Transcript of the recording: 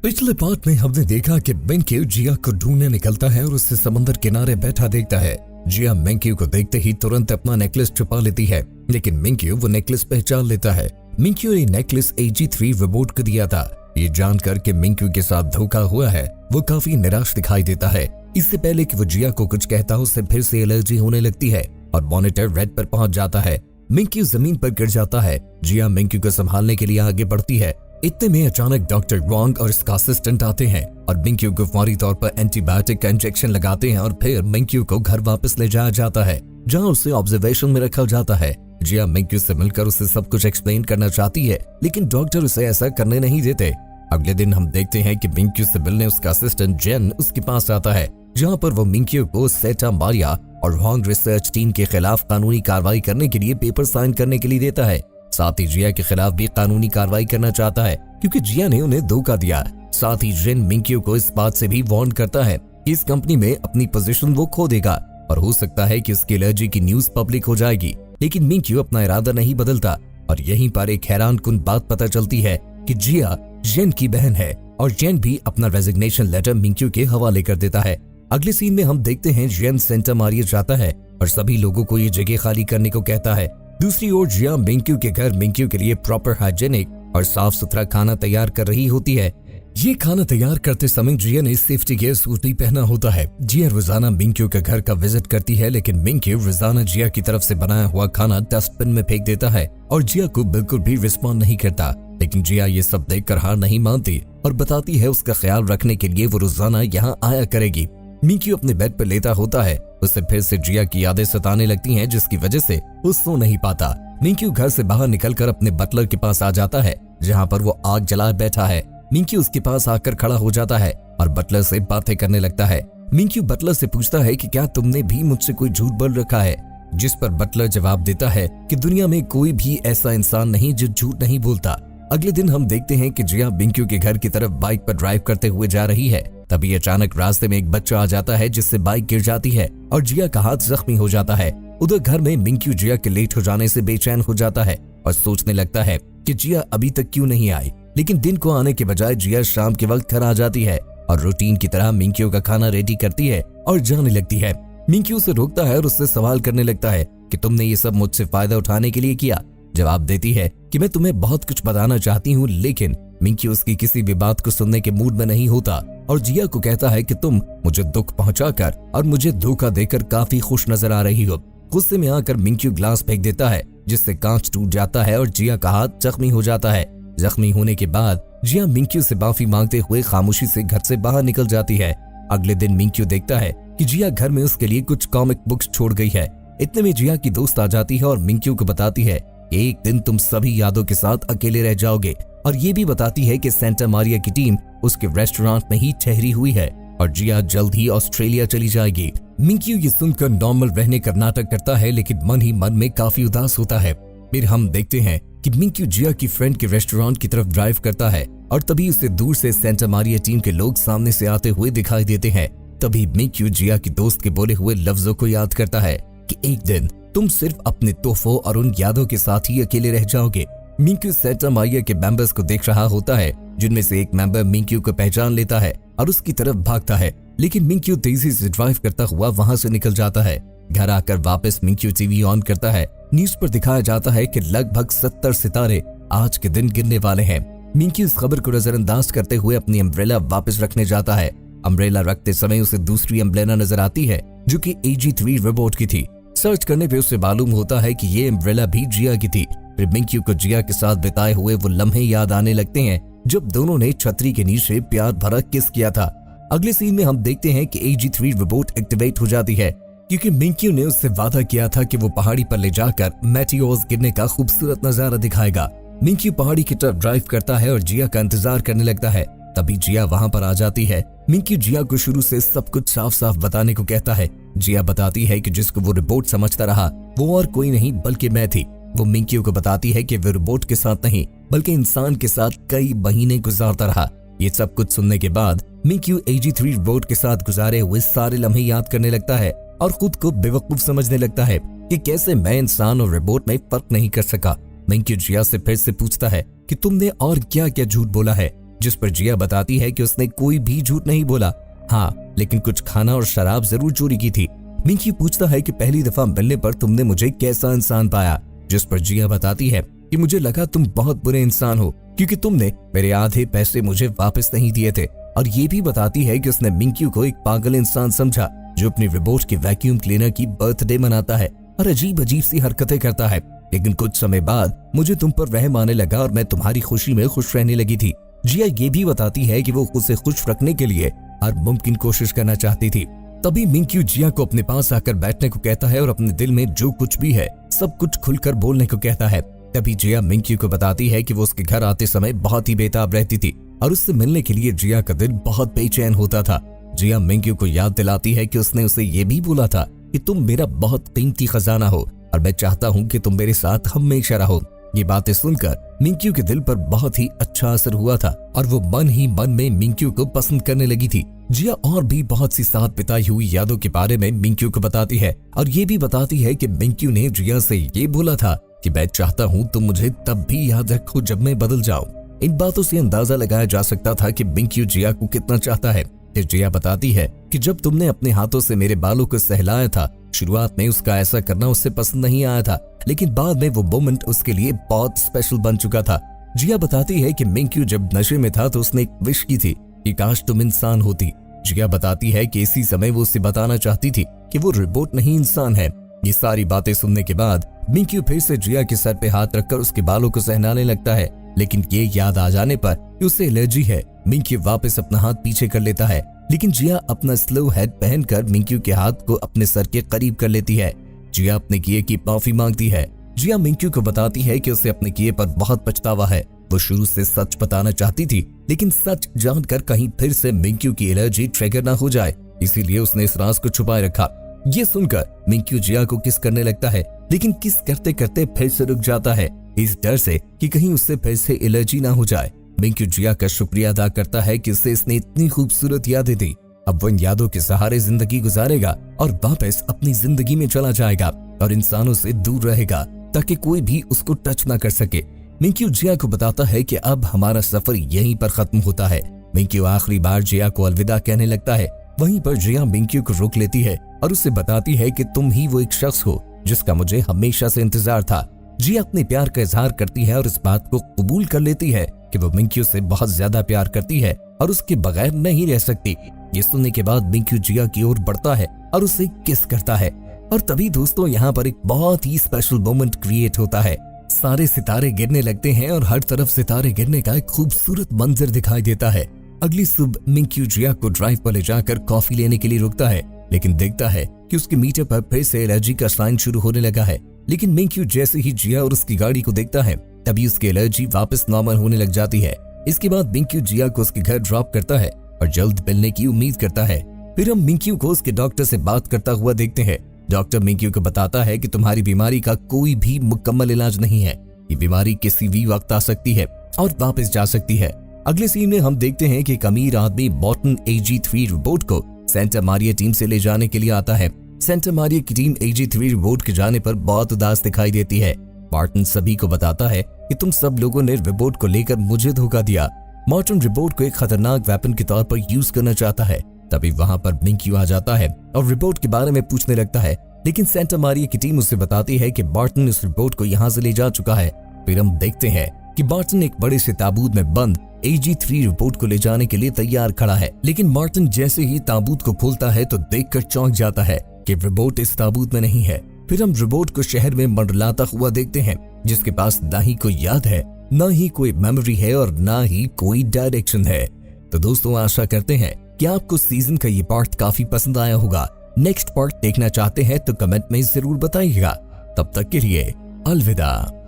पिछले पार्ट में हमने देखा कि मिंक्यू जिया को ढूंढने निकलता है और उसे समंदर किनारे बैठा देखता है। जिया मिंक्यू को देखते ही तुरंत अपना नेकलेस छुपा लेती है, लेकिन मिंक्यू वो नेकलेस पहचान लेता है। मिंक्यू ने नेकलेस AG3 रोबोट को दिया था। ये जानकर के मिंक्यू के साथ धोखा हुआ है, वो काफी निराश दिखाई देता है। इससे पहले कि वो जिया को कुछ कहता उसे फिर से एलर्जी होने लगती है और मॉनिटर रेड पर पहुंच जाता है। मिंक्यू जमीन पर गिर जाता है। जिया मिंक्यू को संभालने के लिए आगे बढ़ती है। इतने में अचानक डॉक्टर वांग और इसका असिस्टेंट आते हैं और मिंक्यू को फौरी तौर पर एंटीबायोटिक का इंजेक्शन लगाते हैं और फिर मिंक्यू को घर वापस ले जाया जाता है, जहां उसे ऑब्जर्वेशन में रखा जाता है। जिया मिंक्यू से मिलकर उसे सब कुछ एक्सप्लेन करना चाहती है, लेकिन डॉक्टर उसे ऐसा करने नहीं देते। अगले दिन हम देखते हैं कि मिंक्यू से मिलने उसका असिस्टेंट जेन उसके पास आता है, जहाँ पर वो मिंक्यू को सेंटा मारिया और वांग रिसर्च टीम के खिलाफ कानूनी कार्रवाई करने के लिए पेपर साइन करने के लिए देता है। साथ ही जिया के खिलाफ भी कानूनी कार्रवाई करना चाहता है, क्योंकि जिया ने उन्हें धोखा दिया। साथ ही जेन मिंक्यू को इस बात से भी वार्न करता है कि इस कंपनी में अपनी पोजीशन वो खो देगा और हो सकता है कि उसकी एलर्जी की न्यूज पब्लिक हो जाएगी। लेकिन मिंक्यू अपना इरादा नहीं बदलता और यहीं पर एक हैरानकुन बात पता चलती है कि जिया जेन की बहन है और जेन भी अपना रेजिग्नेशन लेटर मिंक्यू के हवाले कर देता है। अगले सीन में हम देखते हैं जेन सेंटा मारिया जाता है और सभी लोगों को ये जगह खाली करने को कहता है। दूसरी ओर जिया मिंक्यू के घर मिंक्यू के लिए प्रॉपर हाइजेनिक और साफ सुथरा खाना तैयार कर रही होती है। ये खाना तैयार करते समय जिया ने सेफ्टी गियर सूट भी पहना होता है। जिया रोजाना मिंक्यू के घर का विजिट करती है, लेकिन मिंक्यू रोजाना जिया की तरफ से बनाया हुआ खाना डस्टबिन में फेंक देता है और जिया को बिल्कुल भी रिस्पॉन्ड नहीं करता। लेकिन जिया ये सब देखकर हार नहीं मानती और बताती है उसका ख्याल रखने के लिए वो रोजाना यहाँ आया करेगी। मिंक्यू अपने बेड पर लेटा होता है, उसे फिर से जिया की यादें सताने लगती हैं, जिसकी वजह से वो सो नहीं पाता। मिंक्यू घर से बाहर निकलकर अपने बटलर के पास आ जाता है, जहाँ पर वो आग जलाए बैठा है। मिंक्यू उसके पास आकर खड़ा हो जाता है और बटलर से बातें करने लगता है। मिंक्यू बटलर से पूछता है कि क्या तुमने भी मुझसे कोई झूठ बोल रखा है, जिस पर बटलर जवाब देता है कि दुनिया में कोई भी ऐसा इंसान नहीं जो झूठ नहीं बोलता। अगले दिन हम देखते हैं कि जिया मिंक्यू के घर की तरफ बाइक पर ड्राइव करते हुए जा रही है। तभी अचानक रास्ते में एक बच्चा आ जाता है, जिससे बाइक गिर जाती है और जिया का हाथ जख्मी हो जाता है। उधर घर में मिंक्यू जिया के लेट हो जाने से बेचैन हो जाता है और सोचने लगता है कि जिया अभी तक क्यों नहीं आई। लेकिन दिन को आने के बजाय जिया शाम के वक्त घर आ जाती है और रूटीन की तरह मिंक्यू का खाना रेडी करती है और जाने लगती है। मिंक्यू उसे रोकता है और उससे सवाल करने लगता है कि तुमने ये सब मुझसे फायदा उठाने के लिए किया। जवाब देती है कि मैं तुम्हें बहुत कुछ बताना चाहती हूँ, लेकिन मिंक्यू उसकी किसी भी बात को सुनने के मूड में नहीं होता और जिया को कहता है कि तुम मुझे दुख पहुंचाकर और मुझे धोखा देकर काफी खुश नजर आ रही हो। गुस्से में आकर मिंक्यू ग्लास फेंक देता है, जिससे कांच टूट जाता है और जिया का हाथ जख्मी हो जाता है। जख्मी होने के बाद जिया मिंक्यू से माफी मांगते हुए खामोशी से घर से बाहर निकल जाती है। अगले दिन मिंक्यू देखता है कि जिया घर में उसके लिए कुछ कॉमिक बुक्स छोड़ गई है। इतने में जिया की दोस्त आ जाती है और मिंक्यू को बताती है एक दिन तुम सभी यादों के साथ अकेले रह जाओगे, और ये भी बताती है कि सेंटा मारिया की टीम उसके रेस्टोरेंट में ही ठहरी हुई है और जिया जल्द ही ऑस्ट्रेलिया चली जाएगी। मिंक्यू ये सुनकर नॉर्मल रहने का नाटक करता है, लेकिन मन ही मन में काफी उदास होता है। फिर हम देखते हैं कि मिंक्यू जिया की फ्रेंड के रेस्टोरेंट की तरफ ड्राइव करता है और तभी उसे दूर से सेंटा मारिया टीम के लोग सामने से आते हुए दिखाई देते हैं। तभी मिंक्यू जिया की दोस्त के बोले हुए लफ्जों को याद करता है कि एक दिन तुम सिर्फ अपने तोहफों और उन यादों के साथ ही अकेले रह जाओगे। मिंक्यू सेंटा मारिया के मेंबर्स को देख रहा होता है, जिनमें से एक मेंबर मिंक्यू को पहचान लेता है और उसकी तरफ भागता है, लेकिन मिंक्यू तेजी से ड्राइव करता हुआ वहां से निकल जाता है। घर आकर वापस मिंक्यू टीवी ऑन करता है। न्यूज पर दिखाया जाता है कि लगभग 70 सितारे आज के दिन गिरने वाले हैं। मिंक्यू इस खबर को नजरअंदाज करते हुए अपनी अम्ब्रेला वापस रखने जाता है। अम्ब्रेला रखते समय उसे दूसरी अम्ब्रेला नजर आती है, जो कि AG3 रोबोट की थी। सर्च करने पे उसे मालूम होता है कि ये अम्ब्रेला भी जिया की थी। फिर मिंक्यू को जिया के साथ बिताए हुए वो लम्हे याद आने लगते हैं जब दोनों ने छतरी के नीचे प्यार भरा किस किया था। अगले सीन में हम देखते हैं कि AG3 रोबोट एक्टिवेट हो जाती है, क्योंकि मिंक्यू ने उससे वादा किया था कि वो पहाड़ी पर ले जाकर मेटियोर्स गिरने का खूबसूरत नजारा दिखाएगा। मिंक्यू पहाड़ी की तरफ ड्राइव करता है और जिया का इंतजार करने लगता है। तभी जिया वहां पर आ जाती है। मिंक्यू जिया को शुरू से सब कुछ साफ साफ बताने को कहता है। जिया बताती है कि जिसको वो रिपोर्ट समझता रहा वो और कोई नहीं बल्कि मैं थी। वो मिंक्यू को बताती है कि वो रोबोट के साथ नहीं बल्कि इंसान के साथ कई महीने गुजारता रहा। ये सब कुछ सुनने के बाद मिंक्यू AG3 रोबोट के साथ गुजारे हुए सारे लम्हे याद करने लगता है और खुद को बेवकूफ समझने लगता है कि कैसे मैं इंसान और रोबोट में फर्क नहीं कर सका। मिंक्यू जिया से फिर से पूछता है कि तुमने और क्या क्या झूठ बोला है जिस पर जिया बताती है कि उसने कोई भी झूठ नहीं बोला, हाँ लेकिन कुछ खाना और शराब जरूर चोरी की थी। मिंकी पूछता है कि पहली दफा मिलने पर तुमने मुझे कैसा इंसान पाया, जिस पर जिया बताती है कि मुझे लगा तुम बहुत बुरे इंसान हो क्योंकि तुमने मेरे आधे पैसे मुझे वापस नहीं दिए थे। और ये भी बताती है कि उसने मिंकी को एक पागल इंसान समझा जो अपनी रिबोट की वैक्यूम क्लीनर की बर्थडे मनाता है और अजीब अजीब सी हरकतें करता है। लेकिन कुछ समय बाद मुझे तुम पर रहम आने लगा और मैं तुम्हारी खुशी में खुश रहने लगी थी। जिया ये भी बताती है कि वो उसे खुश रखने के लिए हर मुमकिन कोशिश करना चाहती थी। तभी मिंकी जिया को अपने पास आकर बैठने को कहता है और अपने दिल में जो कुछ भी है सब कुछ खुलकर बोलने को कहता है। तभी जिया मिंकी को बताती है कि वो उसके घर आते समय बहुत ही बेताब रहती थी और उससे मिलने के लिए जिया का दिल बहुत बेचैन होता था। जिया मिंकी को याद दिलाती है कि उसने उसे ये भी बोला था कि तुम मेरा बहुत कीमती खजाना हो और मैं चाहता हूँ कि तुम मेरे साथ हमेशा रहो। ये बातें सुनकर मिंकी के दिल पर बहुत ही अच्छा असर हुआ था और वो मन ही मन में मिंकी को पसंद करने लगी थी। जिया और भी बहुत सी साथ बिताई हुई यादों के बारे में मिंकी को बताती है और ये भी बताती है कि मिंकी ने जिया से ये बोला था कि मैं चाहता हूँ तुम मुझे तब भी याद रखो जब मैं बदल जाऊं। इन बातों से अंदाजा लगाया जा सकता था कि मिंकी जिया को कितना चाहता है। फिर जिया बताती है कि जब तुमने अपने हाथों से मेरे बालों को सहलाया था, शुरुआत में उसका ऐसा करना उससे पसंद नहीं आया था, लेकिन बाद में वो मोमेंट उसके लिए बहुत स्पेशल बन चुका था। जिया बताती है कि मिंकी जब नशे में था तो उसने एक विश की थी कि काश तुम इंसान होती। जिया बताती है कि इसी समय वो उसे बताना चाहती थी कि वो रिबोट नहीं इंसान है। ये सारी बातें सुनने के बाद मिंकी फिर से जिया के सर पे हाथ रखकर उसके बालों को सहलाने लगता है, लेकिन ये याद आ जाने पर कि उसे एलर्जी है, मिंकी वापस अपना हाथ पीछे कर लेता है। लेकिन जिया अपना स्लो हेड पहनकर मिंकी के हाथ को अपने सर के करीब कर लेती है। जिया अपने किए की माफी मांगती है। जिया मिंकी को बताती है कि उसे अपने किए पर बहुत पछतावा है। वो शुरू से सच बताना चाहती थी, लेकिन सच जानकर कहीं फिर से मिंकी की एलर्जी ट्रिगर ना हो जाए, इसीलिए उसने इस राज को छुपाए रखा। ये सुनकर मिंकी जिया को किस करने लगता है, लेकिन किस करते करते फिर से रुक जाता है, इस डर से कि कहीं उससे फिर से एलर्जी ना हो जाए। मिंकी जिया का शुक्रिया अदा करता है कि उसे इसने इतनी खूबसूरत यादें दी। अब वो इन यादों के सहारे जिंदगी गुजारेगा और वापस अपनी जिंदगी में चला जाएगा और इंसानों से दूर रहेगा ताकि कोई भी उसको टच ना कर सके। मिंकी जिया को बताता है कि अब हमारा सफर यहीं पर खत्म होता है। मिंकी आखिरी बार जिया को अलविदा कहने लगता है। वहीं पर जिया मिंकी को रोक लेती है और उसे बताती है कि तुम ही वो एक शख्स हो जिसका मुझे हमेशा से इंतजार था। जिया अपने प्यार का इजहार करती है और इस बात को कबूल कर लेती है कि वो मिंकी से बहुत ज्यादा प्यार करती है और उसके बगैर नहीं रह सकती। ये सुनने के बाद मिंकी जिया की ओर बढ़ता है और उसे किस करता है और तभी दोस्तों यहाँ पर एक बहुत ही स्पेशल मोमेंट क्रिएट होता है। सारे सितारे गिरने लगते हैं और हर तरफ सितारे गिरने का एक खूबसूरत मंजर दिखाई देता है। अगली सुबह मिंकी जिया को ड्राइव पर ले जाकर कॉफी लेने के लिए रुकता है, लेकिन देखता है कि उसके मीटर पर फिर से एलर्जी का साइन शुरू होने लगा है। लेकिन मिंकी जैसे ही जिया और उसकी गाड़ी को देखता है तभी उसकी एलर्जी वापस नॉर्मल होने लग जाती है। इसके बाद मिंकी जिया को उसके घर ड्रॉप करता है और जल्द मिलने की उम्मीद करता है। फिर हम मिंकी को उसके डॉक्टर से बात करता हुआ देखते हैं। डॉक्टर मिंकी को बताता है कि तुम्हारी बीमारी का कोई भी मुकम्मल इलाज नहीं है, ये बीमारी किसी भी वक्त आ सकती है और वापस जा सकती है। अगले सीन में हम देखते हैं कि एक अमीर आदमी बॉर्टन AG3 रोबोट को सेंटा मारिया टीम से ले जाने के लिए आता है। सेंटा मारिया की टीम AG3 रोबोट के जाने पर बहुत उदास दिखाई देती है। मार्टिन सभी को बताता है कि तुम सब लोगों ने रोबोट को लेकर मुझे धोखा दिया। मार्टिन रोबोट को एक खतरनाक वेपन के तौर पर यूज करना चाहता है। तभी वहां पर मिंकी आ जाता है और रोबोट के बारे में पूछने लगता है, लेकिन सेंटा मारिया की टीम उसे बताती है कि मार्टिन इस रोबोट को यहाँ से ले जा चुका है। फिर हम देखते हैं कि मार्टिन एक बड़े से ताबूत में बंद AG3 रोबोट को ले जाने के लिए तैयार खड़ा है, लेकिन मार्टिन जैसे ही ताबूत को खोलता है तो देखकर चौंक जाता है कि रोबोट इस ताबूत में नहीं है। फिर हम रोबोट को शहर में मंडलाता हुआ देखते हैं, जिसके पास ना ही कोई याद है, ना ही कोई मेमोरी है और ना ही कोई डायरेक्शन है। तो दोस्तों आशा करते हैं कि आपको सीजन का ये पार्ट काफी पसंद आया होगा। नेक्स्ट पार्ट देखना चाहते हैं तो कमेंट में जरूर बताइएगा। तब तक के लिए अलविदा।